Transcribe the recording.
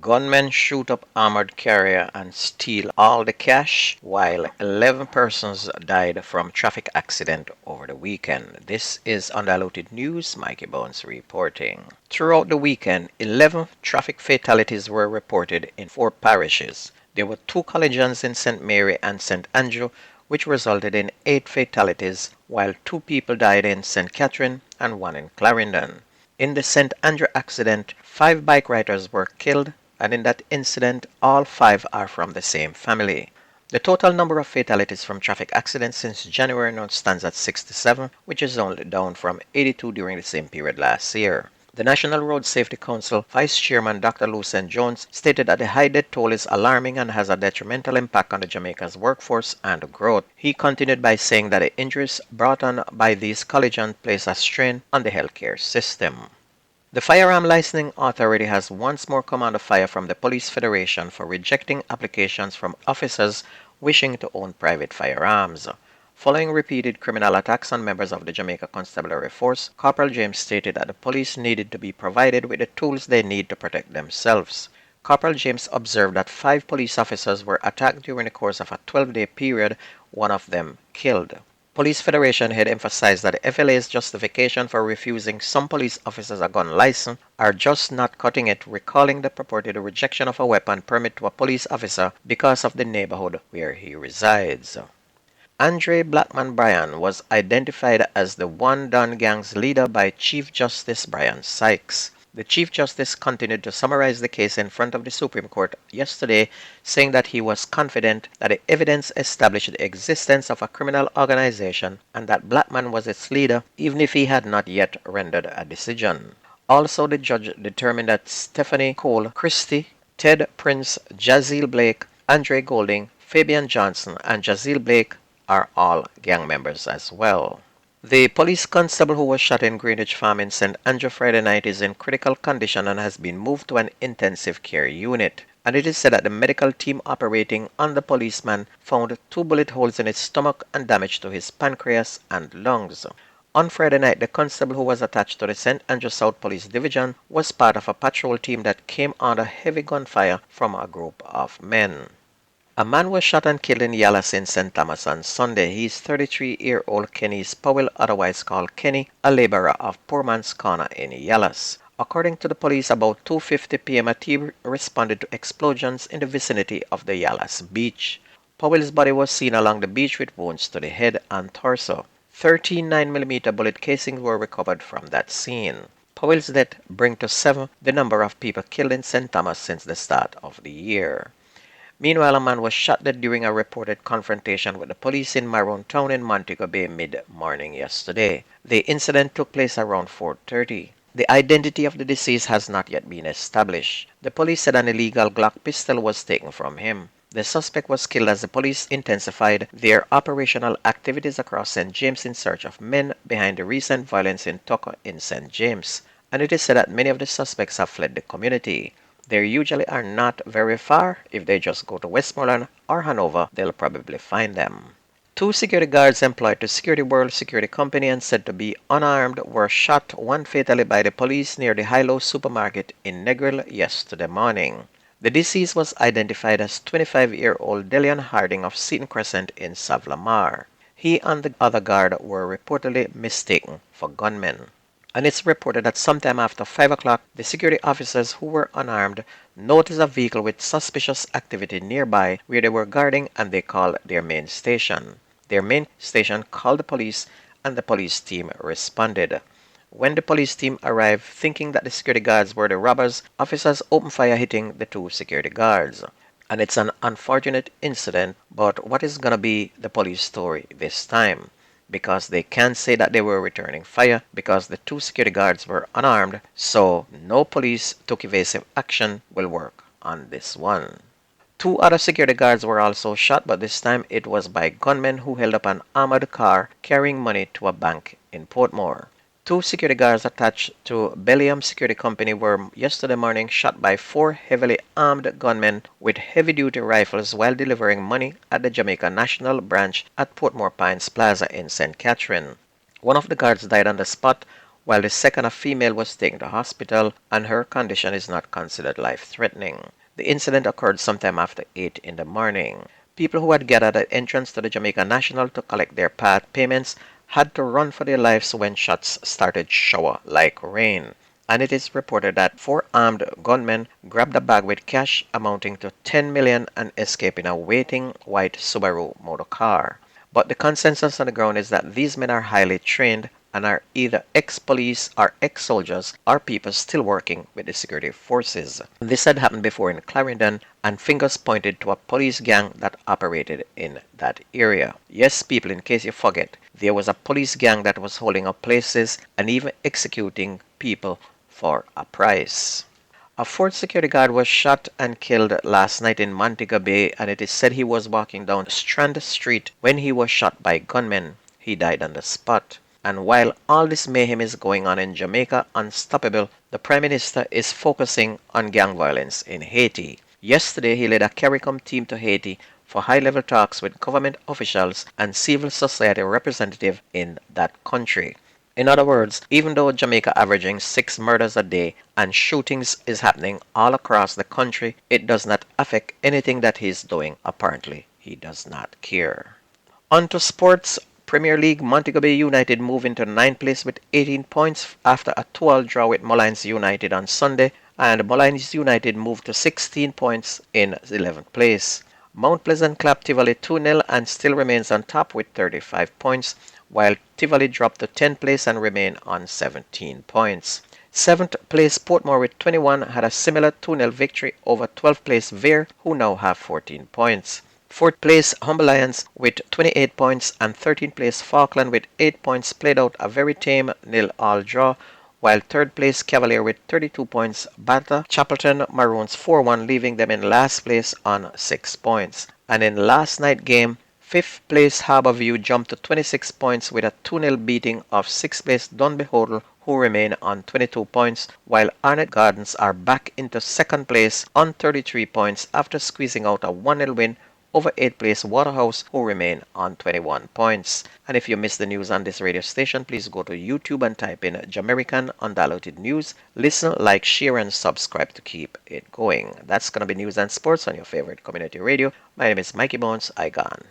Gunmen shoot up armored carrier and steal all the cash, while 11 persons died from traffic accident over the weekend. This is Undiluted News. Mikey Bones reporting. Throughout the weekend, 11 traffic fatalities were reported in 4 parishes. There were 2 collisions in St. Mary and St. Andrew, which resulted in 8 fatalities, while 2 people died in St. Catherine and 1 in Clarendon. In the St. Andrew accident, 5 bike riders were killed, and in that incident, all 5 are from the same family. The total number of fatalities from traffic accidents since January now stands at 67, which is only down from 82 during the same period last year. The National Road Safety Council Vice Chairman Dr. Lucien Jones stated that the high death toll is alarming and has a detrimental impact on the Jamaica's workforce and growth. He continued by saying that the injuries brought on by these collisions place a strain on the healthcare system. The Firearm Licensing Authority has once more come under fire from the Police Federation for rejecting applications from officers wishing to own private firearms. Following repeated criminal attacks on members of the Jamaica Constabulary Force, Corporal James stated that the police needed to be provided with the tools they need to protect themselves. Corporal James observed that 5 police officers were attacked during the course of a 12-day period, one of them killed. Police Federation had emphasized that the FLA's justification for refusing some police officers a gun license are just not cutting it, recalling the purported rejection of a weapon permit to a police officer because of the neighborhood where he resides. Andre Blackman Bryan was identified as the One Don Gang's leader by Chief Justice Brian Sykes. The Chief Justice continued to summarize the case in front of the Supreme Court yesterday, saying that he was confident that the evidence established the existence of a criminal organization and that Blackman was its leader, even if he had not yet rendered a decision. Also, the judge determined that Stephanie Cole Christie, Ted Prince, Jazeel Blake, Andre Golding, Fabian Johnson, and Jazeel Blake are all gang members as well. The police constable who was shot in Greenwich Farm in St. Andrew Friday night is in critical condition and has been moved to an intensive care unit. And it is said that the medical team operating on the policeman found 2 bullet holes in his stomach and damage to his pancreas and lungs. On Friday night, the constable who was attached to the St. Andrew South Police Division was part of a patrol team that came under heavy gunfire from a group of men. A man was shot and killed in Yallas in St. Thomas on Sunday. He is 33-year-old Kenny Powell, otherwise called Kenny, a laborer of Poor Man's Corner in Yallas. According to the police, about 2:50 p.m. a team responded to explosions in the vicinity of the Yallas beach. Powell's body was seen along the beach with wounds to the head and torso. 13 9mm bullet casings were recovered from that scene. Powell's death brings to 7 the number of people killed in St. Thomas since the start of the year. Meanwhile, a man was shot dead during a reported confrontation with the police in Maroon Town in Montego Bay mid-morning yesterday. The incident took place around 4:30. The identity of the deceased has not yet been established. The police said an illegal Glock pistol was taken from him. The suspect was killed as the police intensified their operational activities across St. James in search of men behind the recent violence in Tucker in St. James. And it is said that many of the suspects have fled the community. They usually are not very far. If they just go to Westmoreland or Hanover, they'll probably find them. 2 security guards employed to Security World Security Company and said to be unarmed were shot, one fatally by the police near the Hilo supermarket in Negril yesterday morning. The deceased was identified as 25-year-old Delian Harding of Seaton Crescent in Savlamar. He and the other guard were reportedly mistaken for gunmen. And it's reported that sometime after 5 o'clock, the security officers who were unarmed noticed a vehicle with suspicious activity nearby where they were guarding, and they called their main station. Their main station called the police and the police team responded. When the police team arrived thinking that the security guards were the robbers, officers opened fire hitting the 2 security guards. And it's an unfortunate incident, but what is going to be the police story this time? Because they can't say that they were returning fire because the 2 security guards were unarmed, so no police took evasive action will work on this one. 2 other security guards were also shot, but this time it was by gunmen who held up an armored car carrying money to a bank in Portmore. 2 security guards attached to Bellium Security Company were yesterday morning shot by 4 heavily armed gunmen with heavy-duty rifles while delivering money at the Jamaica National Branch at Portmore Pines Plaza in St. Catherine. One of the guards died on the spot, while the second, a female, was taken to hospital and her condition is not considered life-threatening. The incident occurred sometime after 8 in the morning. People who had gathered at the entrance to the Jamaica National to collect their payments had to run for their lives when shots started shower like rain. And it is reported that 4 armed gunmen grabbed a bag with cash amounting to 10 million and escaped in a waiting white Subaru motor car. But the consensus on the ground is that these men are highly trained and are either ex-police or ex-soldiers or people still working with the security forces. This had happened before in Clarendon, and fingers pointed to a police gang that operated in that area. Yes, people, in case you forget, there was a police gang that was holding up places and even executing people for a price. A Fort security guard was shot and killed last night in Montego Bay, and it is said he was walking down Strand Street when he was shot by gunmen. He died on the spot. And while all this mayhem is going on in Jamaica unstoppable, the Prime Minister is focusing on gang violence in Haiti. Yesterday, he led a CARICOM team to Haiti for high-level talks with government officials and civil society representatives in that country. In other words, even though Jamaica averaging 6 murders a day and shootings is happening all across the country, it does not affect anything that he's doing. Apparently, he does not care. On to sports. Premier League, Montego Bay United move into 9th place with 18 points after a 2-2 draw with Mullines United on Sunday, and Mullines United moved to 16 points in 11th place. Mount Pleasant clapped Tivoli 2-0 and still remains on top with 35 points, while Tivoli dropped to 10th place and remain on 17 points. 7th place Portmore with 21 had a similar 2-0 victory over 12th place Vere, who now have 14 points. 4th place Humble Lions with 28 points and 13th place Falkland with 8 points played out a very tame 0-0 draw, while 3rd place Cavalier with 32 points batter Chapelton Maroons 4-1, leaving them in last place on 6 points. And in last night's game, 5th place Harborview jumped to 26 points with a 2-0 beating of 6th place Dunby Hodel, who remain on 22 points, while Arnett Gardens are back into 2nd place on 33 points after squeezing out a 1-0 win over 8th place Waterhouse, who remain on 21 points. And if you missed the news on this radio station, please go to YouTube and type in Jamaican Undiluted News. Listen, like, share, and subscribe to keep it going. That's going to be news and sports on your favorite community radio. My name is Mikey Bones. I gone.